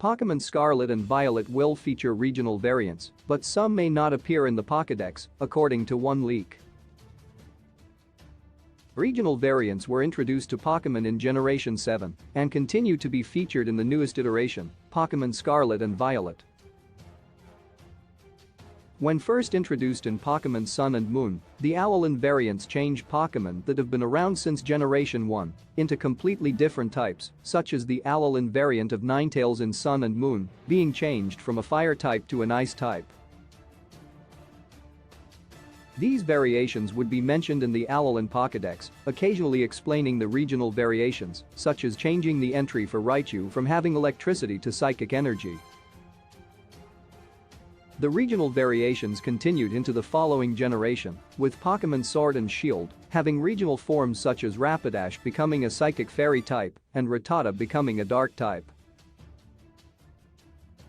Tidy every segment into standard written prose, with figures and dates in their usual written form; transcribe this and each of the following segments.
Pokémon Scarlet and Violet will feature regional variants, but some may not appear in the Pokédex, according to one leak. Regional variants were introduced to Pokémon in Generation 7 and continue to be featured in the newest iteration, Pokémon Scarlet and Violet. When first introduced in Pokémon Sun and Moon, the Alolan variants changed Pokémon that have been around since Generation 1 into completely different types, such as the Alolan variant of Ninetales in Sun and Moon being changed from a fire type to an ice type. These variations would be mentioned in the Alolan Pokédex, occasionally explaining the regional variations, such as changing the entry for Raichu from having electricity to psychic energy. The regional variations continued into the following generation, with Pokémon Sword and Shield having regional forms such as Rapidash becoming a psychic fairy type and Rattata becoming a dark type.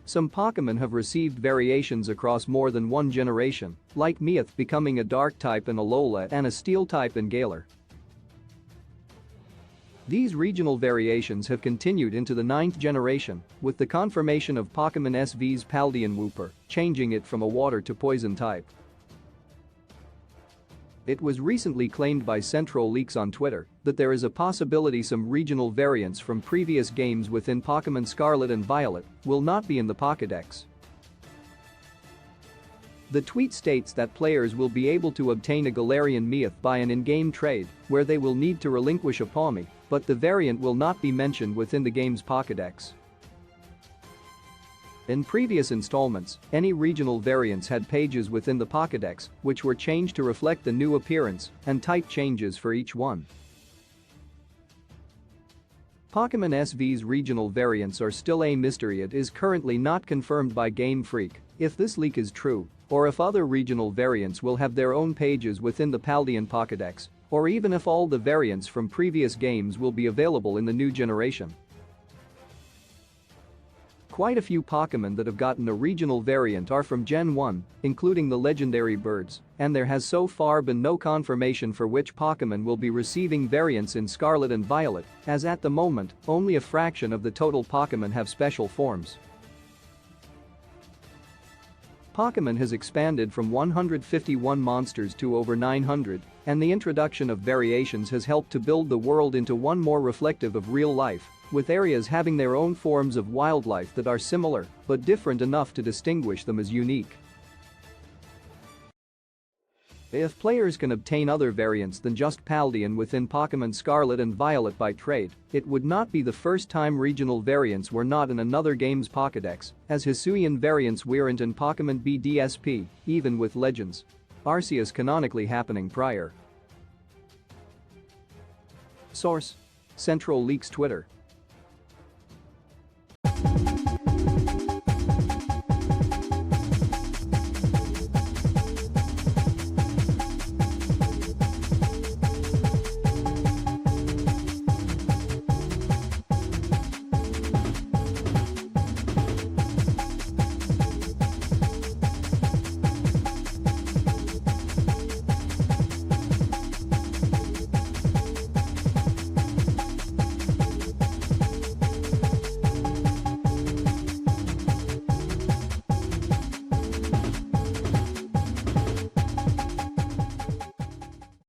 Some Pokémon have received variations across more than one generation, like Meowth becoming a dark type in Alola and a steel type in Galar. These regional variations have continued into the 9th generation, with the confirmation of Pokémon SV's Paldean Wooper, changing it from a water to poison type. It was recently claimed by Central Leaks on Twitter that there is a possibility some regional variants from previous games within Pokémon Scarlet and Violet will not be in the Pokédex. The tweet states that players will be able to obtain a Galarian Meowth by an in-game trade, where they will need to relinquish a Pawmi, but the variant will not be mentioned within the game's Pokédex. In previous installments, any regional variants had pages within the Pokédex, which were changed to reflect the new appearance and type changes for each one. Pokémon SV's regional variants are still a mystery. It is currently not confirmed by Game Freak if this leak is true, or if other regional variants will have their own pages within the Paldean Pokédex, or even if all the variants from previous games will be available in the new generation. Quite a few Pokémon that have gotten a regional variant are from Gen 1, including the legendary birds, and there has so far been no confirmation for which Pokémon will be receiving variants in Scarlet and Violet, as at the moment, only a fraction of the total Pokémon have special forms. Pokémon has expanded from 151 monsters to over 900, and the introduction of variations has helped to build the world into one more reflective of real life, with areas having their own forms of wildlife that are similar but different enough to distinguish them as unique. If players can obtain other variants than just Paldean within Pokémon Scarlet and Violet by trade, it would not be the first time regional variants were not in another game's Pokédex, as Hisuian variants weren't in Pokémon BDSP, even with Legends Arceus canonically happening prior. Source: Central Leaks Twitter.